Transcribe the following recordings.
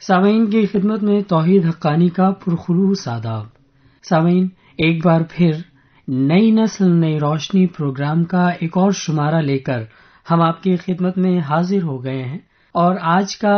सामीन की खिदमत में तौहीद हक्कानी का पुरखुलूस आदाब। सामीन, एक बार फिर नई नस्ल नई रोशनी प्रोग्राम का एक और शुमारा लेकर हम आपकी खिदमत में हाजिर हो गए हैं और आज का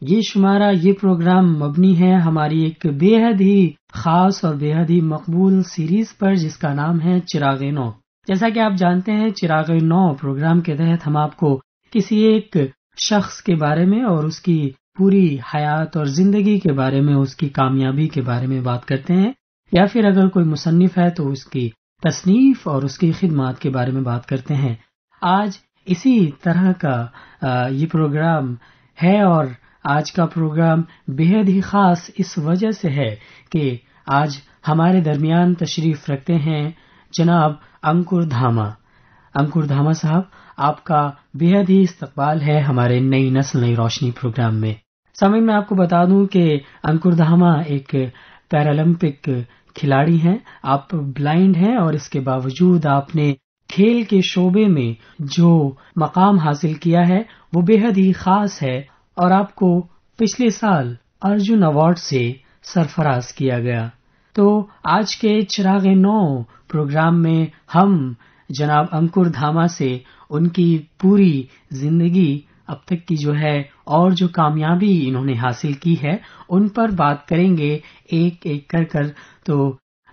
ये शुमारा, ये प्रोग्राम मबनी है हमारी एक बेहद ही खास और बेहद ही मकबूल सीरीज पर जिसका नाम है चिरागे नौ। जैसा कि आप जानते हैं, चिरागे नौ प्रोग्राम के तहत हम आपको किसी एक शख्स के बारे में और उसकी पूरी हयात और जिंदगी के बारे में, उसकी कामयाबी के बारे में बात करते हैं, या फिर अगर कोई मुसन्निफ है तो उसकी तसनीफ और उसकी खिदमत के बारे में बात करते हैं। आज इसी तरह का ये प्रोग्राम है और आज का प्रोग्राम बेहद ही खास इस वजह से है कि आज हमारे दरमियान तशरीफ रखते हैं जनाब अंकुर धामा। अंकुर धामा साहब, आपका बेहद ही इस्तकबाल है हमारे नई नस्ल नई रोशनी प्रोग्राम में। समय मैं आपको बता दूं कि अंकुर धामा एक पैरालंपिक खिलाड़ी हैं। आप ब्लाइंड हैं और इसके बावजूद आपने खेल के शोबे में जो मकाम हासिल किया है वो बेहद ही खास है और आपको पिछले साल अर्जुन अवार्ड से सरफराज किया गया। तो आज के चिरागे नौ प्रोग्राम में हम जनाब अंकुर धामा से उनकी पूरी जिंदगी अब तक की जो है और जो कामयाबी इन्होंने हासिल की है उन पर बात करेंगे एक एक कर। तो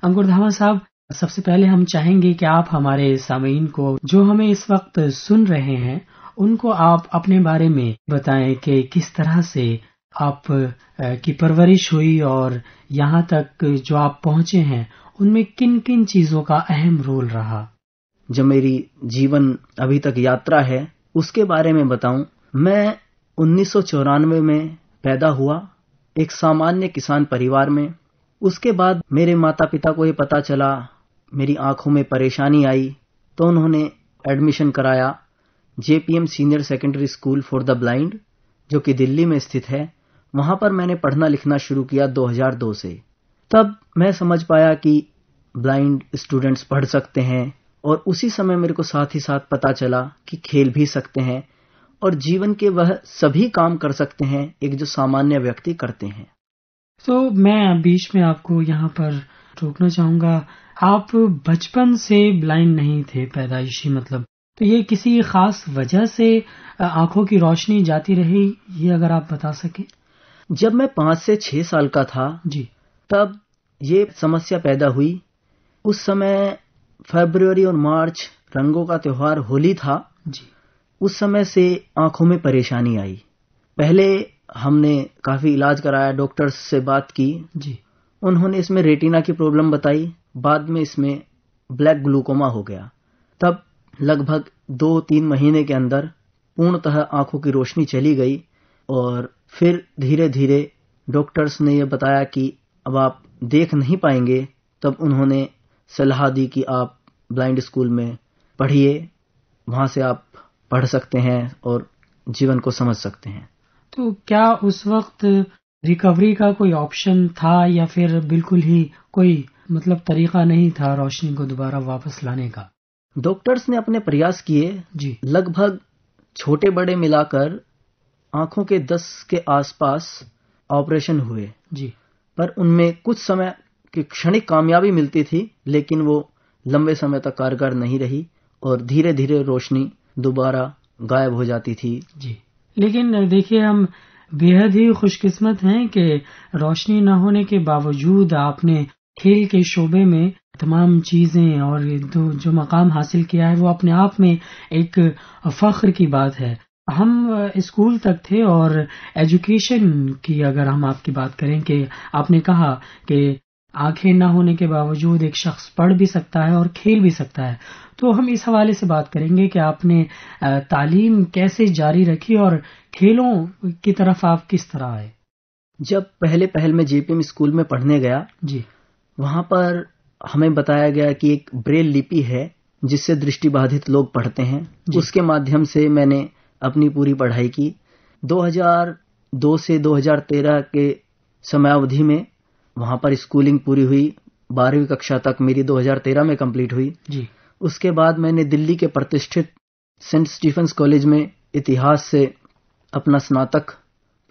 अंकुर धामा साहब, सबसे पहले हम चाहेंगे कि आप हमारे सामीन को जो हमें इस वक्त सुन रहे हैं उनको आप अपने बारे में बताएं कि किस तरह से आप की परवरिश हुई और यहाँ तक जो आप पहुंचे हैं उनमें किन किन चीजों का अहम रोल रहा। जो मेरी जीवन अभी तक यात्रा है उसके बारे में बताऊं। मैं 1994 में पैदा हुआ एक सामान्य किसान परिवार में। उसके बाद मेरे माता पिता को ये पता चला, मेरी आंखों में परेशानी आई, तो उन्होंने एडमिशन कराया JPM senior secondary school for the blind, जो कि दिल्ली में स्थित है। वहां पर मैंने पढ़ना लिखना शुरू किया 2002 से। तब मैं समझ पाया कि ब्लाइंड स्टूडेंट्स पढ़ सकते हैं और उसी समय मेरे को साथ ही साथ पता चला कि खेल भी सकते हैं और जीवन के वह सभी काम कर सकते हैं एक जो सामान्य व्यक्ति करते हैं। तो मैं बीच में आपको यहाँ पर रोकना चाहूंगा। आप बचपन से ब्लाइंड नहीं थे, पैदाइशी मतलब, तो ये किसी खास वजह से आंखों की रोशनी जाती रही, ये अगर आप बता सके। जब मैं 5 से 6 साल का था जी, तब ये समस्या पैदा हुई। उस समय फरवरी और मार्च रंगों का त्योहार होली था जी। उस समय से आंखों में परेशानी आई। पहले हमने काफी इलाज कराया, डॉक्टर्स से बात की जी। उन्होंने इसमें रेटिना की प्रॉब्लम बताई, बाद में इसमें ब्लैक ग्लूकोमा हो गया। तब लगभग 2-3 महीने के अंदर पूर्णतः आंखों की रोशनी चली गई और फिर धीरे धीरे डॉक्टर्स ने यह बताया कि अब आप देख नहीं पाएंगे। तब उन्होंने सलाह दी कि आप ब्लाइंड स्कूल में पढ़िए, वहां से आप पढ़ सकते हैं और जीवन को समझ सकते हैं। तो क्या उस वक्त रिकवरी का कोई ऑप्शन था या फिर बिल्कुल ही कोई मतलब तरीका नहीं था रोशनी को दोबारा वापस लाने का? डॉक्टर्स ने अपने प्रयास किए जी। लगभग छोटे बड़े मिलाकर आंखों के 10 के आसपास ऑपरेशन हुए जी। पर उनमें कुछ समय की क्षणिक कामयाबी मिलती थी, लेकिन वो लंबे समय तक कारगर नहीं रही और धीरे धीरे रोशनी दोबारा गायब हो जाती थी। जी, लेकिन देखिए, हम बेहद ही खुशकिस्मत हैं कि रोशनी न होने के बावजूद आपने खेल के शोबे में तमाम चीजें और जो मकाम हासिल किया है वो अपने आप में एक फख्र की बात है। हम स्कूल तक थे और एजुकेशन की अगर हम आपकी बात करें कि आपने कहा कि आंखें न होने के बावजूद एक शख्स पढ़ भी सकता है और खेल भी सकता है, तो हम इस हवाले से बात करेंगे कि आपने तालीम कैसे जारी रखी और खेलों की तरफ आप किस तरह आए। जब पहल में जेपीएम स्कूल में पढ़ने गया जी, वहां पर हमें बताया गया कि एक ब्रेल लिपि है जिससे दृष्टिबाधित लोग पढ़ते हैं। उसके माध्यम से मैंने अपनी पूरी पढ़ाई की। 2002 से 2013 के समयावधि में वहां पर स्कूलिंग पूरी हुई। 12वीं कक्षा तक मेरी 2013 में कंप्लीट हुई जी। उसके बाद मैंने दिल्ली के प्रतिष्ठित सेंट स्टीफेंस कॉलेज में इतिहास से अपना स्नातक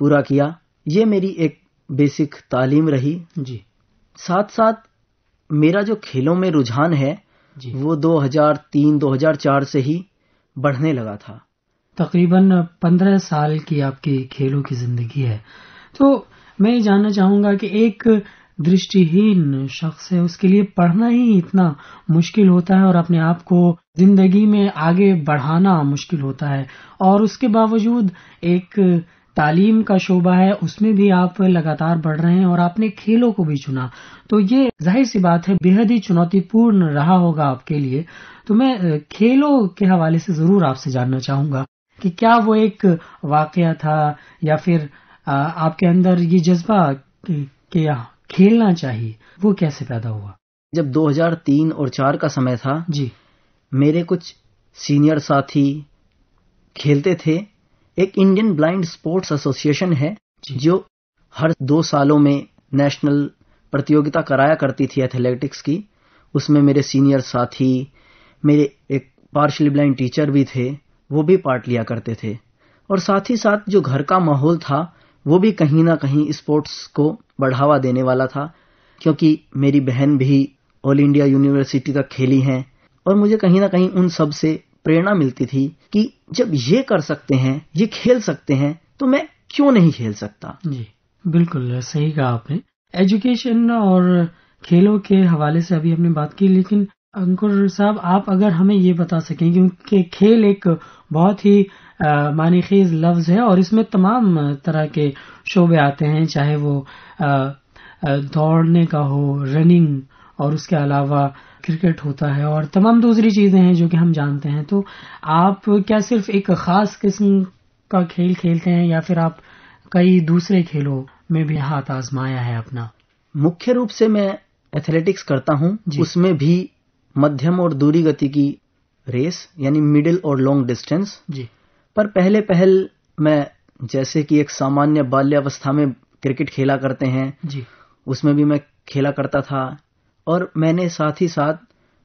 पूरा किया ये मेरी एक बेसिक तालीम रही। जी साथ साथ मेरा जो खेलों में रुझान है जी। वो 2003-2004 से ही बढ़ने लगा था। तकरीबन 15 साल की आपकी खेलों की जिंदगी है। तो मैं ये जानना चाहूंगा कि एक दृष्टिहीन शख्स है, उसके लिए पढ़ना ही इतना मुश्किल होता है और अपने आप को जिंदगी में आगे बढ़ाना मुश्किल होता है, और उसके बावजूद एक तालीम का शोबा है, उसमें भी आप लगातार बढ़ रहे हैं और आपने खेलों को भी चुना, तो ये जाहिर सी बात है बेहद ही चुनौतीपूर्ण रहा होगा आपके लिए। तो मैं खेलों के हवाले से जरूर आपसे जानना चाहूंगा कि क्या वो एक वाकया था या फिर आपके अंदर ये जज्बा कि खेलना चाहिए, वो कैसे पैदा हुआ? जब 2003 और 4 का समय था जी, मेरे कुछ सीनियर साथी खेलते थे। एक इंडियन ब्लाइंड स्पोर्ट्स एसोसिएशन है जो हर 2 सालों में नेशनल प्रतियोगिता कराया करती थी एथलेटिक्स की। उसमें मेरे सीनियर साथी, मेरे एक पार्शियली ब्लाइंड टीचर भी थे, वो भी पार्ट लिया करते थे। और साथ ही साथ जो घर का माहौल था वो भी कहीं ना कहीं स्पोर्ट्स को बढ़ावा देने वाला था, क्योंकि मेरी बहन भी ऑल इंडिया यूनिवर्सिटी तक खेली हैं और मुझे कहीं ना कहीं उन सब से प्रेरणा मिलती थी कि जब ये कर सकते हैं, ये खेल सकते हैं, तो मैं क्यों नहीं खेल सकता। जी बिल्कुल सही कहा आपने। एजुकेशन और खेलों के हवाले से अभी हमने बात की, लेकिन अंकुर साहब आप अगर हमें ये बता सकें, क्योंकि खेल एक बहुत ही मानीखेज लफ्ज है और इसमें तमाम तरह के शोबे आते हैं, चाहे वो दौड़ने का हो, रनिंग, और उसके अलावा क्रिकेट होता है और तमाम दूसरी चीजें हैं जो कि हम जानते हैं। तो आप क्या सिर्फ एक खास किस्म का खेल खेलते हैं या फिर आप कई दूसरे खेलों में भी हाथ आजमाया है अपना? मुख्य रूप से मैं एथलेटिक्स करता हूं, उसमें भी मध्यम और दूरी गति की रेस यानी मिडिल और लॉन्ग डिस्टेंस जी। पर पहले पहल मैं जैसे कि एक सामान्य बाल्यावस्था में क्रिकेट खेला करते हैं जी, उसमें भी मैं खेला करता था, और मैंने साथ ही साथ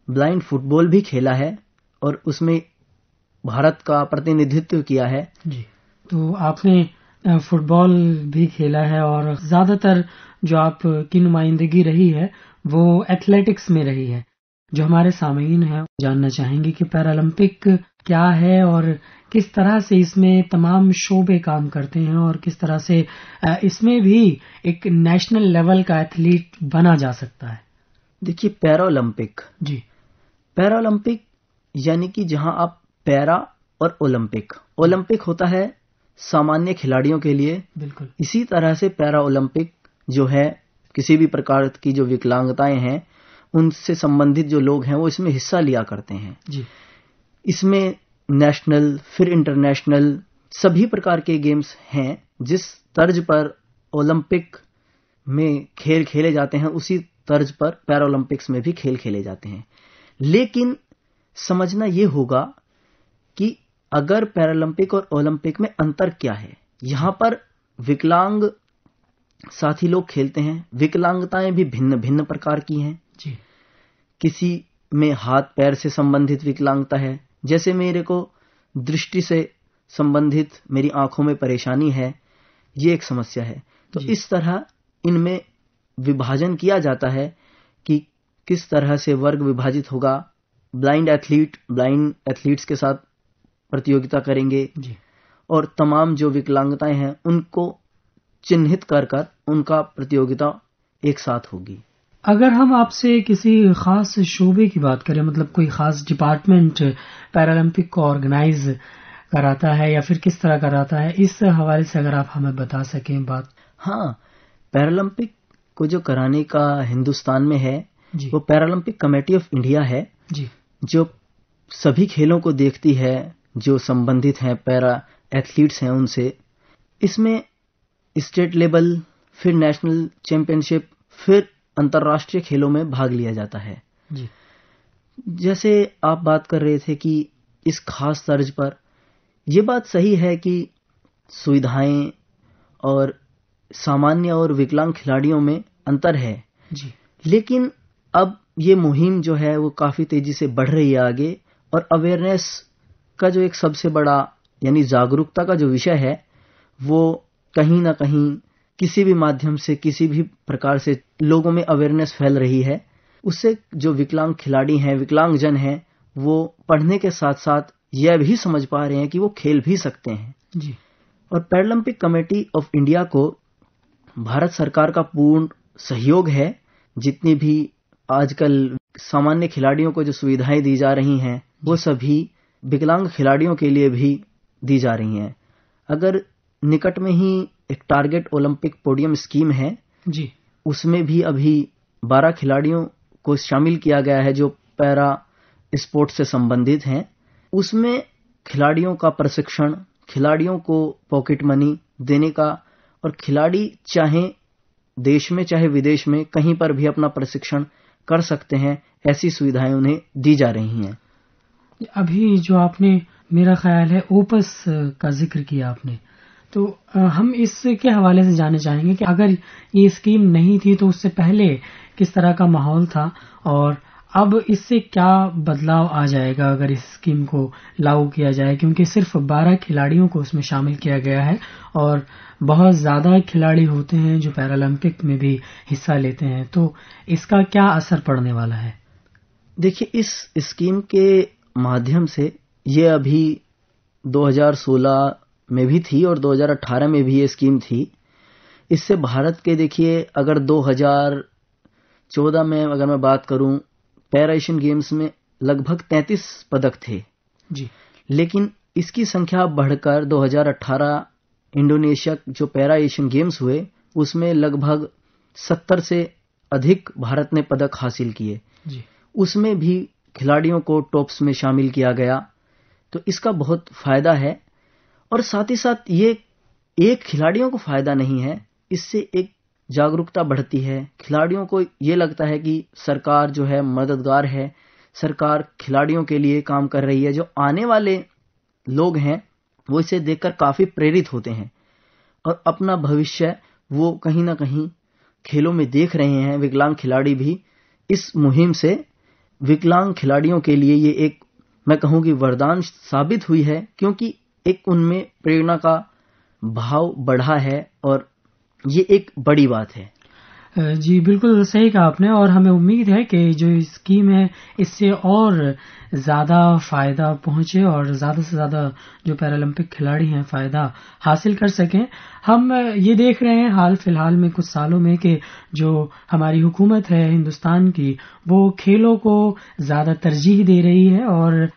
ब्लाइंड फुटबॉल भी खेला है और उसमें भारत का प्रतिनिधित्व किया है। जी, तो आपने फुटबॉल भी खेला है और ज्यादातर जो आपकी नुमाइंदगी रही है वो एथलेटिक्स में रही है। जो हमारे सामीन हैं जानना चाहेंगे कि पैरालंपिक क्या है और किस तरह से इसमें तमाम शोबे काम करते हैं और किस तरह से इसमें भी एक नेशनल लेवल का एथलीट बना जा सकता है। देखिए, पैरालंपिक पैरालंपिक यानी कि जहां आप पैरा और ओलंपिक होता है सामान्य खिलाड़ियों के लिए, बिल्कुल इसी तरह से पैरा ओलंपिक जो है किसी भी प्रकार की जो विकलांगताएं हैं उनसे संबंधित जो लोग हैं वो इसमें हिस्सा लिया करते हैं जी। इसमें नेशनल फिर इंटरनेशनल सभी प्रकार के गेम्स हैं। जिस तर्ज पर ओलंपिक में खेल खेले जाते हैं उसी तर्ज पर पैरालंपिक्स में भी खेल खेले जाते हैं। लेकिन समझना ये होगा कि अगर पैरालंपिक और ओलंपिक में अंतर क्या है। यहां पर विकलांग साथी लोग खेलते हैं, विकलांगताएं भी भिन्न भिन्न प्रकार की हैं जी। किसी में हाथ पैर से संबंधित विकलांगता है, जैसे मेरे को दृष्टि से संबंधित मेरी आंखों में परेशानी है, ये एक समस्या है। तो इस तरह इनमें विभाजन किया जाता है कि किस तरह से वर्ग विभाजित होगा। ब्लाइंड एथलीट्स के साथ प्रतियोगिता करेंगे जी। और तमाम जो विकलांगताएं हैं उनको चिन्हित कर कर उनका प्रतियोगिता एक साथ होगी। अगर हम आपसे किसी खास शोबे की बात करें, मतलब कोई खास डिपार्टमेंट पैरालंपिक को ऑर्गेनाइज कराता है या फिर किस तरह कराता है, इस हवाले से अगर आप हमें बता सकें बात। हाँ, पैरालंपिक को जो कराने का हिंदुस्तान में है जी। वो पैरालंपिक कमेटी ऑफ इंडिया है जी। जो सभी खेलों को देखती है जो संबंधित हैं पैरा एथलीट्स हैं उनसे। इसमें स्टेट लेवल, फिर नेशनल चैंपियनशिप, फिर अंतर्राष्ट्रीय खेलों में भाग लिया जाता है जी। जैसे आप बात कर रहे थे कि इस खास तर्ज पर, यह बात सही है कि सुविधाएं और सामान्य और विकलांग खिलाड़ियों में अंतर है जी। लेकिन अब ये मुहिम जो है वो काफी तेजी से बढ़ रही है आगे, और अवेयरनेस का जो एक सबसे बड़ा यानी जागरूकता का जो विषय है वो कहीं ना कहीं किसी भी माध्यम से, किसी भी प्रकार से लोगों में अवेयरनेस फैल रही है, उससे जो विकलांग खिलाड़ी हैं, विकलांगजन हैं, वो पढ़ने के साथ साथ यह भी समझ पा रहे हैं कि वो खेल भी सकते हैं जी। और पैरालंपिक कमेटी ऑफ इंडिया को भारत सरकार का पूर्ण सहयोग है। जितनी भी आजकल सामान्य खिलाड़ियों को जो सुविधाएं दी जा रही हैं, वो सभी विकलांग खिलाड़ियों के लिए भी दी जा रही हैं। अगर निकट में ही एक टारगेट ओलंपिक पोडियम स्कीम है जी, उसमें भी अभी 12 खिलाड़ियों को शामिल किया गया है जो पैरा स्पोर्ट्स से संबंधित हैं। उसमें खिलाड़ियों का प्रशिक्षण, खिलाड़ियों को पॉकेट मनी देने का और खिलाड़ी चाहे देश में चाहे विदेश में कहीं पर भी अपना प्रशिक्षण कर सकते हैं, ऐसी सुविधाएं उन्हें दी जा रही हैं। अभी जो आपने, मेरा ख्याल है, ओपस का जिक्र किया आपने, तो हम इसके हवाले से जानना चाहेंगे कि अगर ये स्कीम नहीं थी तो उससे पहले किस तरह का माहौल था और अब इससे क्या बदलाव आ जाएगा अगर इस स्कीम को लागू किया जाए, क्योंकि सिर्फ 12 खिलाड़ियों को उसमें शामिल किया गया है और बहुत ज्यादा खिलाड़ी होते हैं जो पैरालंपिक में भी हिस्सा लेते हैं, तो इसका क्या असर पड़ने वाला है? देखिए, इस स्कीम के माध्यम से ये अभी 2016 में भी थी और 2018 में भी ये स्कीम थी। इससे भारत के, देखिए, अगर 2014 में अगर मैं बात करूं, पैरा एशियन गेम्स में लगभग 33 पदक थे जी, लेकिन इसकी संख्या बढ़कर 2018 इंडोनेशिया जो पैरा एशियन गेम्स हुए उसमें लगभग 70 से अधिक भारत ने पदक हासिल किए जी। उसमें भी खिलाड़ियों को टॉप्स में शामिल किया गया, तो इसका बहुत फायदा है। और साथ ही साथ ये एक खिलाड़ियों को फायदा नहीं है, इससे एक जागरूकता बढ़ती है। खिलाड़ियों को ये लगता है कि सरकार जो है मददगार है, सरकार खिलाड़ियों के लिए काम कर रही है। जो आने वाले लोग हैं वो इसे देखकर काफी प्रेरित होते हैं और अपना भविष्य वो कहीं ना कहीं खेलों में देख रहे हैं। विकलांग खिलाड़ी भी इस मुहिम से विकलांग खिलाड़ियों के लिए ये एक, मैं कहूं कि वरदान साबित हुई है, क्योंकि एक उनमें प्रेरणा का भाव बढ़ा है और ये एक बड़ी बात है। जी, बिल्कुल सही कहा आपने और हमें उम्मीद है कि जो स्कीम है इससे और ज्यादा फायदा पहुंचे और ज्यादा से ज्यादा जो पैरालंपिक खिलाड़ी हैं फायदा हासिल कर सकें। हम ये देख रहे हैं हाल फिलहाल में कुछ सालों में कि जो हमारी हुकूमत है हिंदुस्तान की, वो खेलों को ज्यादा तरजीह दे रही है और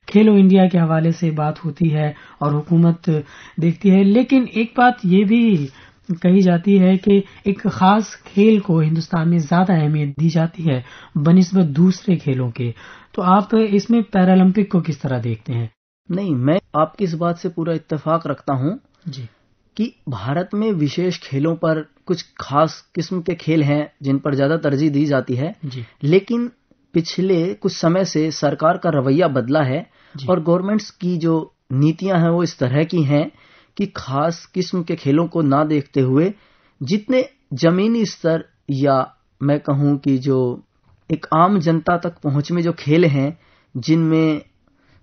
खेलो इंडिया के हवाले से बात होती है और हुकूमत देखती है। लेकिन एक बात ये भी कही जाती है कि एक खास खेल को हिंदुस्तान में ज्यादा अहमियत दी जाती है बनिस्बत दूसरे खेलों के। तो आप इसमें पैरालंपिक को किस तरह देखते हैं? नहीं, मैं आपकी इस बात से पूरा इत्तेफाक रखता हूं जी, कि भारत में विशेष खेलों पर कुछ खास किस्म के खेल हैं जिन पर ज्यादा तरजीह दी जाती है जी, लेकिन पिछले कुछ समय से सरकार का रवैया बदला है और गवर्नमेंट्स की जो नीतियां हैं वो इस तरह की हैं कि खास किस्म के खेलों को ना देखते हुए जितने जमीनी स्तर या मैं कहूं कि जो एक आम जनता तक पहुंच में जो खेल हैं जिनमें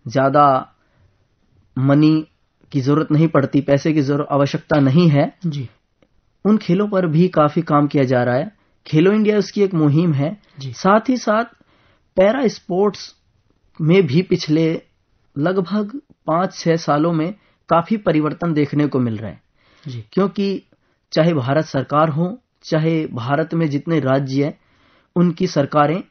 ज्यादा मनी की जरूरत नहीं पड़ती, पैसे की जरूरत आवश्यकता नहीं है जी, उन खेलों पर भी काफी काम किया जा रहा है। खेलो इंडिया उसकी एक मुहिम है। साथ ही साथ पैरा स्पोर्ट्स में भी पिछले लगभग 5-6 सालों में काफी परिवर्तन देखने को मिल रहा है जी, क्योंकि चाहे भारत सरकार हो चाहे भारत में जितने राज्य हैं उनकी सरकारें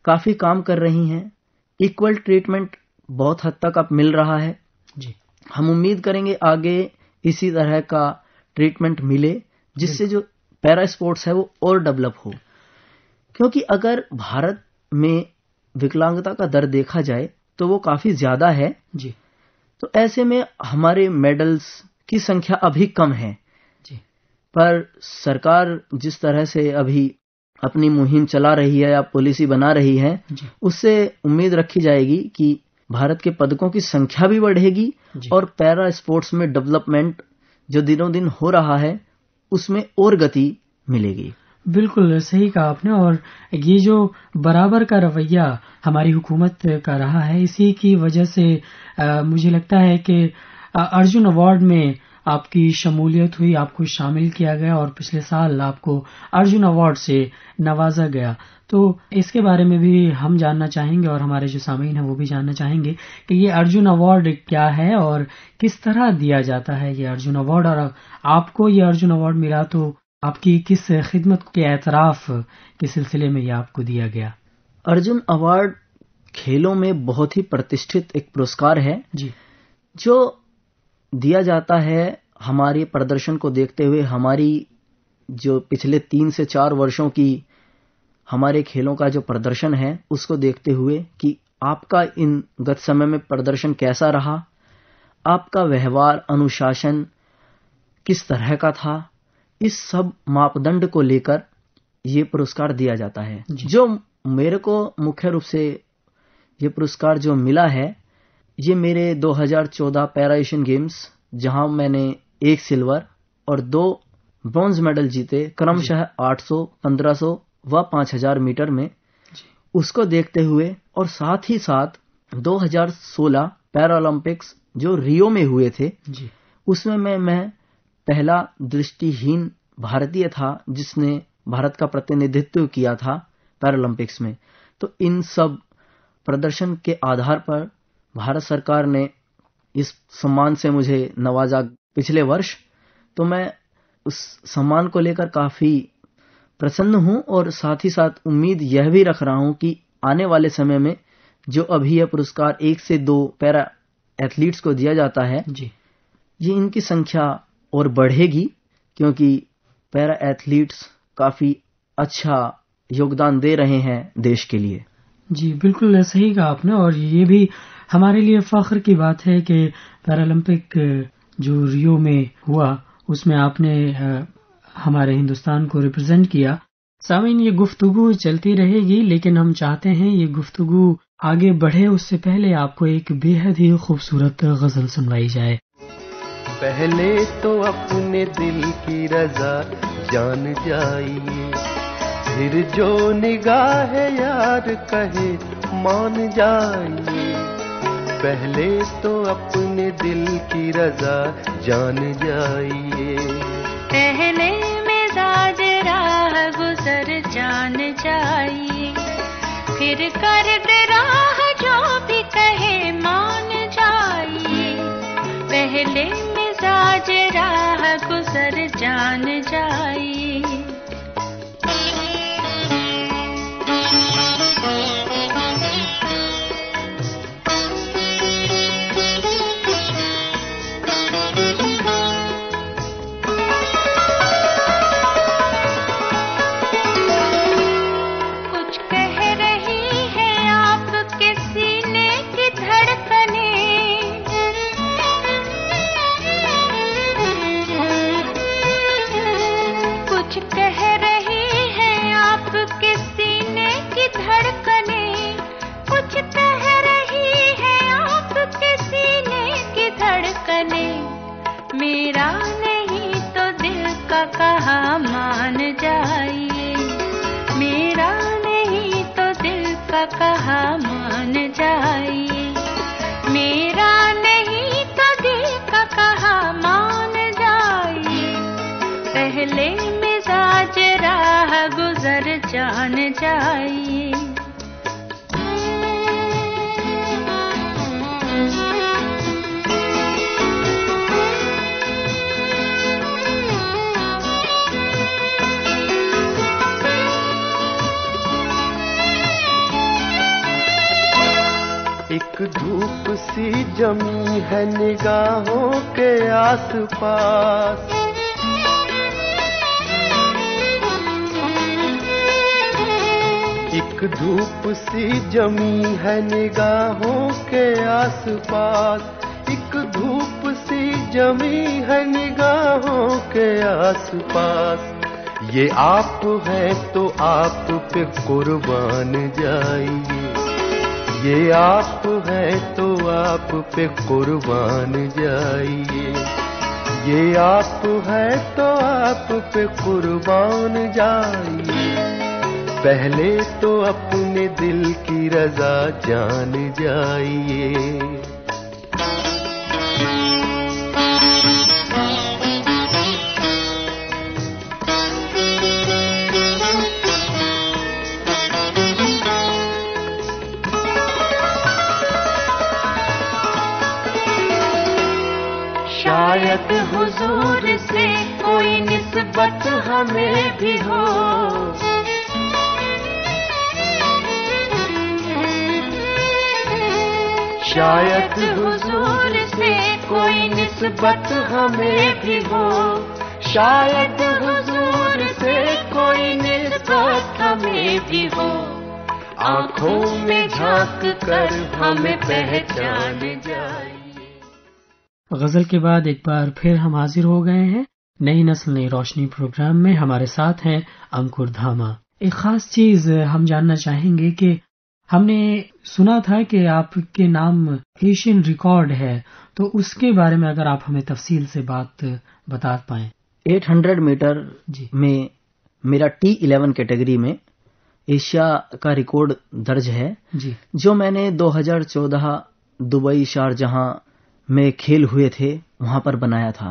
काफी काम कर रही हैं। इक्वल ट्रीटमेंट बहुत हद तक अब मिल रहा है जी। हम उम्मीद करेंगे आगे इसी तरह का ट्रीटमेंट मिले जिससे जो पैरा स्पोर्ट्स है वो और डेवलप हो, क्योंकि अगर भारत में विकलांगता का दर देखा जाए तो वो काफी ज्यादा है जी, तो ऐसे में हमारे मेडल्स की संख्या अभी कम है जी। पर सरकार जिस तरह से अभी अपनी मुहिम चला रही है या पॉलिसी बना रही है उससे उम्मीद रखी जाएगी कि भारत के पदकों की संख्या भी बढ़ेगी और पैरा स्पोर्ट्स में डेवलपमेंट जो दिनों दिन हो रहा है उसमें और गति मिलेगी। बिल्कुल सही कहा आपने और ये जो बराबर का रवैया हमारी हुकूमत का रहा है इसी की वजह से मुझे लगता है कि अर्जुन अवार्ड में आपकी शमूलियत हुई, आपको शामिल किया गया और पिछले साल आपको अर्जुन अवार्ड से नवाजा गया। तो इसके बारे में भी हम जानना चाहेंगे और हमारे जो सामीन हैं वो भी जानना चाहेंगे कि ये अर्जुन अवार्ड क्या है और किस तरह दिया जाता है ये अर्जुन अवार्ड, और आपको ये अर्जुन अवार्ड मिला तो आपकी किस खिदमत के एतराफ के सिलसिले में ये आपको दिया गया। अर्जुन अवार्ड खेलों में बहुत ही प्रतिष्ठित एक पुरस्कार है जी, जो दिया जाता है हमारे प्रदर्शन को देखते हुए, हमारी जो पिछले 3 से 4 वर्षों की हमारे खेलों का जो प्रदर्शन है उसको देखते हुए कि आपका इन गत समय में प्रदर्शन कैसा रहा, आपका व्यवहार अनुशासन किस तरह का था, इस सब मापदंड को लेकर ये पुरस्कार दिया जाता है। जो मेरे को मुख्य रूप से ये पुरस्कार जो मिला है, ये मेरे 2014 पैरा एशियन गेम्स, जहां मैंने 1 सिल्वर और 2 ब्रॉन्ज मेडल जीते, क्रमशः 800, 1500 व 5000 मीटर में, उसको देखते हुए, और साथ ही साथ 2016 पैरालंपिक्स जो रियो में हुए थे जी, उसमें मैं पहला दृष्टिहीन भारतीय था जिसने भारत का प्रतिनिधित्व किया था पैरालंपिक्स में। तो इन सब प्रदर्शन के आधार पर भारत सरकार ने इस सम्मान से मुझे नवाजा पिछले वर्ष। तो मैं उस सम्मान को लेकर काफी प्रसन्न हूं और साथ ही साथ उम्मीद यह भी रख रहा हूं कि आने वाले समय में जो अभी यह पुरस्कार 1 से 2 पैरा एथलीट्स को दिया जाता है जी, ये इनकी संख्या और बढ़ेगी, क्योंकि पैरा एथलीट्स काफी अच्छा योगदान दे रहे हैं देश के लिए। जी बिल्कुल सही कहा आपने, और ये भी हमारे लिए फख्र की बात है कि पैरालंपिक जो रियो में हुआ उसमें आपने हमारे हिंदुस्तान को रिप्रेजेंट किया। सामीन, ये गुफ्तगू चलती रहेगी, लेकिन हम चाहते हैं ये गुफ्तगू आगे बढ़े उससे पहले आपको एक बेहद ही खूबसूरत गजल सुनवाई जाए। पहले तो अपने दिल की रजा जान जाइए, फिर जो निगाह यार कहे मान जाइए। पहले तो अपने दिल की रजा जान जाइए, पहले मिजाज राह गुजर जान जाइए, फिर कर दे राह जो भी कहे मान जाइए। पहले मिजाज राह गुजर जान जाइए। मेरा नहीं तो दिल का कहा मान जाइए, मेरा नहीं तो दिल का कहा मान जाइए, मेरा नहीं तो दिल का कहा मान जाइए। पहले मिजाज राह गुजर जान जाइए। एक धूप सी जमी है निगाहों के आसपास, एक धूप सी जमी है निगाहों के आसपास, एक धूप सी जमी है निगाहों के आसपास। ये आप हैं तो आप पे कुर्बान जाइए, ये आप हैं तो आप पे कुर्बान जाइए, ये आप हैं तो आप पे कुर्बान जाइए। पहले तो अपने दिल की रजा जान जाइए। शायद हुजूर से कोई निस्बत हमें भी हो, शायद हुजूर से कोई निस्बत हमें भी हो, शायद हुजूर से कोई निस्बत हमें भी हो, आंखों में झांक कर हमें पहचान जाए। गजल के बाद एक बार फिर हम हाजिर हो गए हैं नई नस्ल नई रोशनी प्रोग्राम में। हमारे साथ हैं अंकुर धामा। एक खास चीज हम जानना चाहेंगे कि हमने सुना था कि आपके नाम एशियन रिकॉर्ड है, तो उसके बारे में अगर आप हमें तफसील से बात बता पाएं। 800 मीटर में मेरा T11 कैटेगरी में एशिया का रिकॉर्ड दर्ज है जी, जो मैंने 2014 दुबई शारजहां में खेल हुए थे वहां पर बनाया था।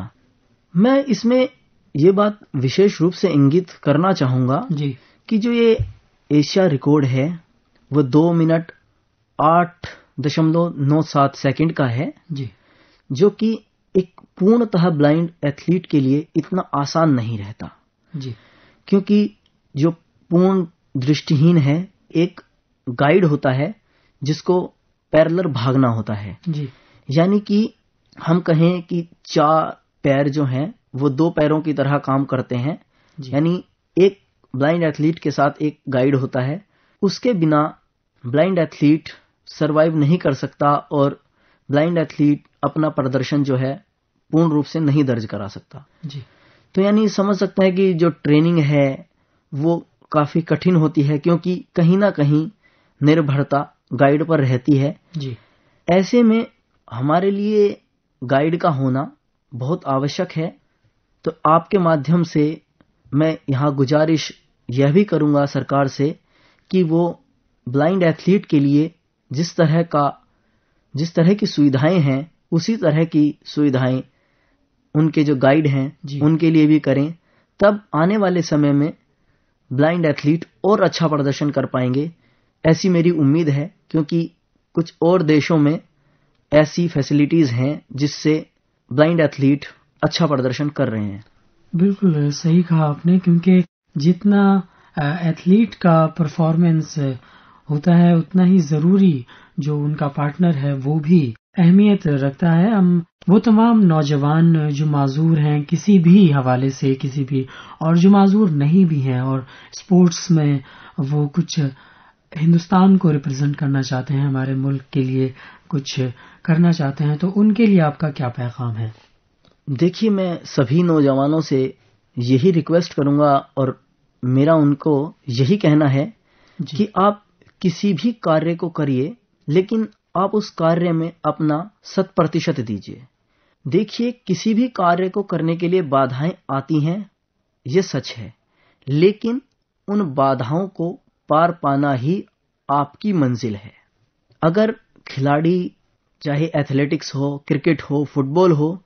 मैं इसमें ये बात विशेष रूप से इंगित करना चाहूंगा जी कि जो ये एशिया रिकॉर्ड है वो 2 मिनट 8.97 सेकंड का है जी, जो कि एक पूर्णतः ब्लाइंड एथलीट के लिए इतना आसान नहीं रहता जी, क्योंकि जो पूर्ण दृष्टिहीन है एक गाइड होता है जिसको पैरेलल भागना होता है जी, यानी कि हम कहें कि 4 पैर जो हैं वो 2 पैरों की तरह काम करते हैं, यानी एक ब्लाइंड एथलीट के साथ एक गाइड होता है। उसके बिना ब्लाइंड एथलीट सरवाइव नहीं कर सकता और ब्लाइंड एथलीट अपना प्रदर्शन जो है पूर्ण रूप से नहीं दर्ज करा सकता जी। तो यानी समझ सकते हैं कि जो ट्रेनिंग है वो काफी कठिन होती है क्योंकि कहीं ना कहीं निर्भरता गाइड पर रहती है जी। ऐसे में हमारे लिए गाइड का होना बहुत आवश्यक है। तो आपके माध्यम से मैं यहाँ गुजारिश यह भी करूंगा सरकार से कि वो ब्लाइंड एथलीट के लिए जिस तरह की सुविधाएं हैं उसी तरह की सुविधाएं उनके जो गाइड हैं उनके लिए भी करें, तब आने वाले समय में ब्लाइंड एथलीट और अच्छा प्रदर्शन कर पाएंगे, ऐसी मेरी उम्मीद है। क्योंकि कुछ और देशों में ऐसी फैसिलिटीज हैं जिससे ब्लाइंड एथलीट अच्छा प्रदर्शन कर रहे हैं। बिल्कुल सही कहा आपने, क्योंकि जितना एथलीट का परफॉर्मेंस होता है उतना ही जरूरी जो उनका पार्टनर है वो भी अहमियत रखता है। हम वो तमाम नौजवान जो माजूर हैं किसी भी हवाले से, किसी भी, और जो माजूर नहीं भी हैं और स्पोर्ट्स में वो कुछ हिंदुस्तान को रिप्रेजेंट करना चाहते हैं, हमारे मुल्क के लिए कुछ करना चाहते हैं, तो उनके लिए आपका क्या पैगाम है? देखिए, मैं सभी नौजवानों से यही रिक्वेस्ट करूंगा और मेरा उनको यही कहना है कि आप किसी भी कार्य को करिए, लेकिन आप उस कार्य में अपना 100% दीजिए। देखिए, किसी भी कार्य को करने के लिए बाधाएं आती हैं, ये सच है, लेकिन उन बाधाओं को पार पाना ही आपकी मंजिल है। अगर खिलाड़ी चाहे एथलेटिक्स हो, क्रिकेट हो, फुटबॉल हो,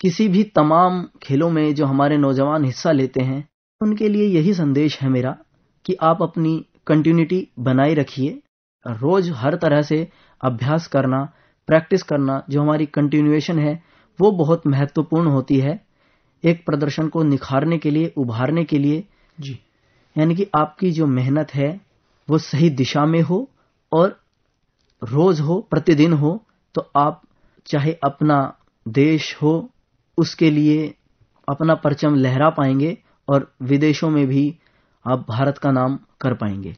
किसी भी तमाम खेलों में जो हमारे नौजवान हिस्सा लेते हैं, उनके लिए यही संदेश है मेरा कि आप अपनी कंटिन्यूटी बनाए रखिए। रोज हर तरह से अभ्यास करना, प्रैक्टिस करना, जो हमारी कंटिन्यूएशन है वो बहुत महत्वपूर्ण होती है एक प्रदर्शन को निखारने के लिए, उभारने के लिए जी। यानी कि आपकी जो मेहनत है वो सही दिशा में हो और रोज हो, प्रतिदिन हो, तो आप चाहे अपना देश हो उसके लिए अपना परचम लहरा पाएंगे और विदेशों में भी आप भारत का नाम कर पाएंगे।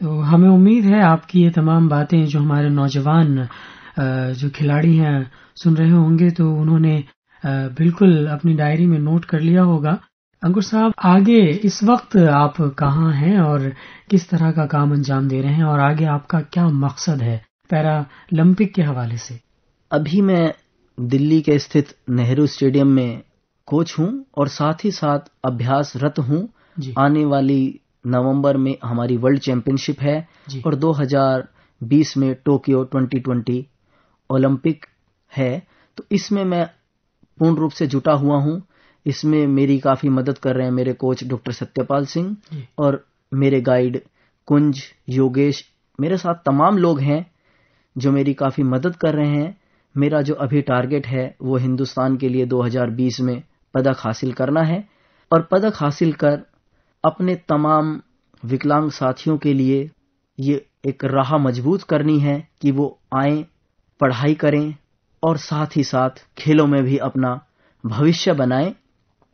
तो हमें उम्मीद है आपकी ये तमाम बातें जो हमारे नौजवान जो खिलाड़ी हैं सुन रहे होंगे तो उन्होंने बिल्कुल अपनी डायरी में नोट कर लिया होगा। अंकुर साहब, आगे इस वक्त आप कहाँ हैं और किस तरह का काम अंजाम दे रहे हैं और आगे आपका क्या मकसद है पैरालंपिक के हवाले से? अभी मैं दिल्ली के स्थित नेहरू स्टेडियम में कोच हूं और साथ ही साथ अभ्यासरत हूं। आने वाली नवंबर में हमारी वर्ल्ड चैंपियनशिप है और 2020 में टोक्यो 2020 ओलंपिक है, तो इसमें मैं पूर्ण रूप से जुटा हुआ हूं। इसमें मेरी काफी मदद कर रहे हैं मेरे कोच डॉक्टर सत्यपाल सिंह और मेरे गाइड कुंज, योगेश, मेरे साथ तमाम लोग हैं जो मेरी काफी मदद कर रहे हैं। मेरा जो अभी टारगेट है वो हिंदुस्तान के लिए 2020 में पदक हासिल करना है और पदक हासिल कर अपने तमाम विकलांग साथियों के लिए ये एक राह मजबूत करनी है कि वो आएं, पढ़ाई करें और साथ ही साथ खेलों में भी अपना भविष्य बनाएं,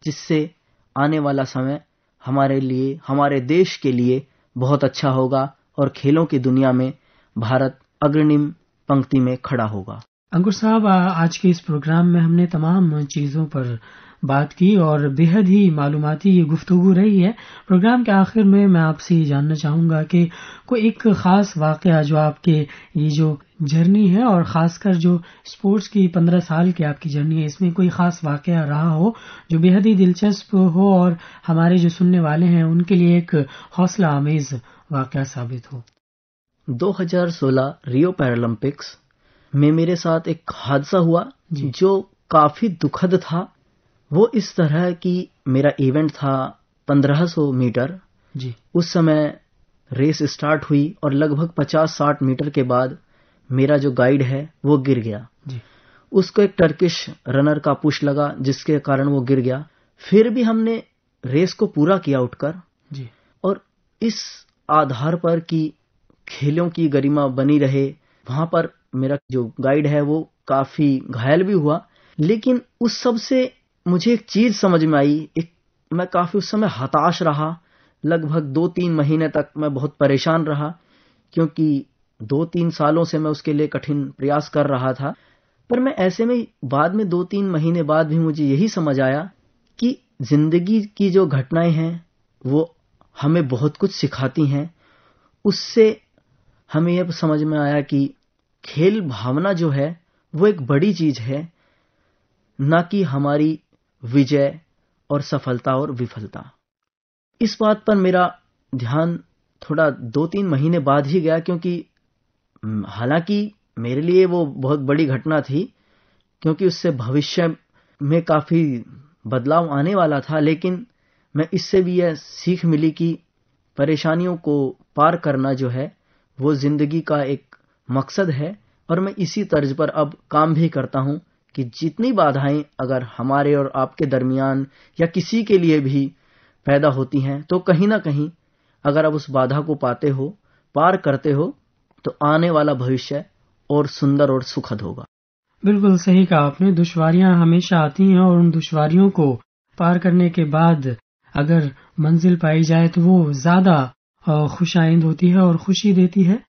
जिससे आने वाला समय हमारे लिए, हमारे देश के लिए बहुत अच्छा होगा और खेलों की दुनिया में भारत अग्रणी पंक्ति में खड़ा होगा। अंकुर साहब, आज के इस प्रोग्राम में हमने तमाम चीजों पर बात की और बेहद ही मालूमाती ये गुफ्तगू रही है। प्रोग्राम के आखिर में मैं आपसे ये जानना चाहूंगा कि कोई एक खास वाकया जो आपके ये जो जर्नी है और खासकर जो स्पोर्ट्स की 15 साल की आपकी जर्नी है, इसमें कोई खास वाकया रहा हो जो बेहद ही दिलचस्प हो और हमारे जो सुनने वाले हैं उनके लिए एक हौसला अमेज वाकया साबित हो। 2016 रियो पैरालंपिक्स में मेरे साथ एक हादसा हुआ जो काफी दुखद था। वो इस तरह कि मेरा इवेंट था 1500 मीटर जी। उस समय रेस स्टार्ट हुई और लगभग 50-60 मीटर के बाद मेरा जो गाइड है वो गिर गया जी। उसको एक टर्किश रनर का पुश लगा जिसके कारण वो गिर गया। फिर भी हमने रेस को पूरा किया उठकर जी। और इस आधार पर कि खेलों की गरिमा बनी रहे, वहां पर मेरा जो गाइड है वो काफी घायल भी हुआ। लेकिन उस सब से मुझे एक चीज समझ में आई, मैं काफी उस समय हताश रहा। लगभग 2-3 महीने तक मैं बहुत परेशान रहा क्योंकि 2-3 सालों से मैं उसके लिए कठिन प्रयास कर रहा था। पर मैं ऐसे में बाद में 2-3 महीने बाद भी मुझे यही समझ आया कि जिंदगी की जो घटनाएं हैं वो हमें बहुत कुछ सिखाती हैं। उससे हमें यह समझ में आया कि खेल भावना जो है वो एक बड़ी चीज है, न कि हमारी विजय और सफलता और विफलता। इस बात पर मेरा ध्यान थोड़ा 2-3 महीने बाद ही गया क्योंकि हालांकि मेरे लिए वो बहुत बड़ी घटना थी क्योंकि उससे भविष्य में काफी बदलाव आने वाला था। लेकिन मैं इससे भी यह सीख मिली कि परेशानियों को पार करना जो है वो जिंदगी का एक मकसद है और मैं इसी तर्ज पर अब काम भी करता हूं कि जितनी बाधाएं अगर हमारे और आपके दरमियान या किसी के लिए भी पैदा होती हैं तो कहीं ना कहीं अगर आप उस बाधा को पाते हो, पार करते हो, तो आने वाला भविष्य और सुंदर और सुखद होगा। बिल्कुल सही कहा आपने। दुश्वारियां हमेशा आती हैं और उन दुश्वारियों को पार करने के बाद अगर मंजिल पाई जाए तो वो ज्यादा खुशाइंद होती है और खुशी देती है।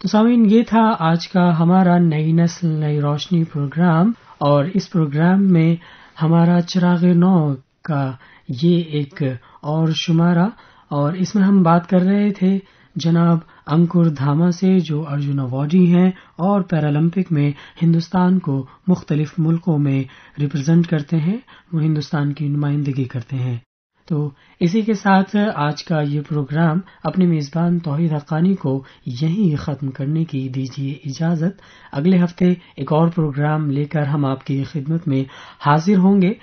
तो सामीन, ये था आज का हमारा नई नस्ल नई रोशनी प्रोग्राम और इस प्रोग्राम में हमारा चिरागे नौ का ये एक और शुमारा और इसमें हम बात कर रहे थे जनाब अंकुर धामा से जो अर्जुन अवार्डी हैं और पैरालंपिक में हिंदुस्तान को मुख्तलिफ मुल्कों में रिप्रेजेंट करते हैं, वो हिंदुस्तान की नुमाइंदगी करते हैं। तो इसी के साथ आज का ये प्रोग्राम अपने मेजबान तौहीद हक्कानी को यहीं खत्म करने की दीजिए इजाजत। अगले हफ्ते एक और प्रोग्राम लेकर हम आपकी खिदमत में हाजिर होंगे,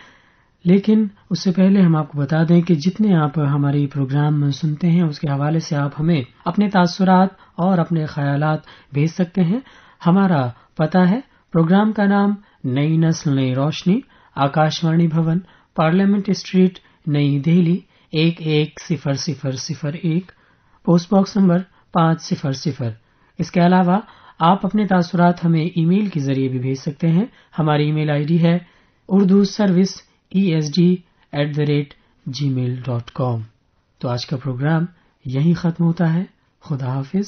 लेकिन उससे पहले हम आपको बता दें कि जितने आप हमारे प्रोग्राम सुनते हैं उसके हवाले से आप हमें अपने तासुरात और अपने ख्यालात भेज सकते हैं। हमारा पता है, प्रोग्राम का नाम नई नस्ल नई रोशनी, आकाशवाणी भवन, पार्लियामेंट स्ट्रीट, नई दिल्ली 110001, पोस्ट बॉक्स नंबर 500। इसके अलावा आप अपने तासुरात हमें ईमेल के जरिए भी भेज सकते हैं। हमारी ईमेल आईडी है urduservice@gmail.com। तो आज का प्रोग्राम यहीं खत्म होता है। खुदा हाफिज।